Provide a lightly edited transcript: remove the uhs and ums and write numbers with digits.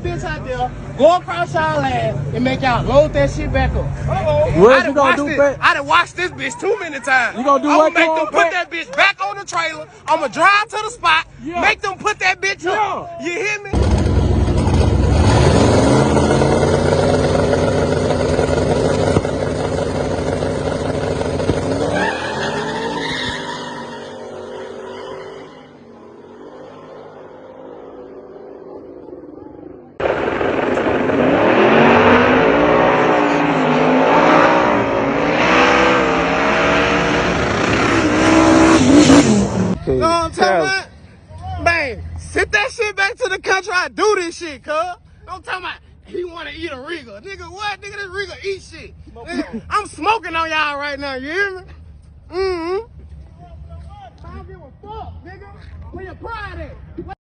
that bitch out there, go across y'all ass, and make y'all load that shit back up. What you gonna do back? I done watched this bitch too many times. You gonna do I'm what? gonna make them put that bitch back on the trailer. I'm gonna drive to the spot, make them put that bitch up. You hear me? You know what I'm talking about? Man, sit that shit back to the country. I do this shit, cuz. Don't talking about he wanna eat a Regal. Nigga, what? Nigga, this Regal eat shit. Nigga, I'm smoking on y'all right now, you hear me? I don't give a fuck, nigga. Where your pride at?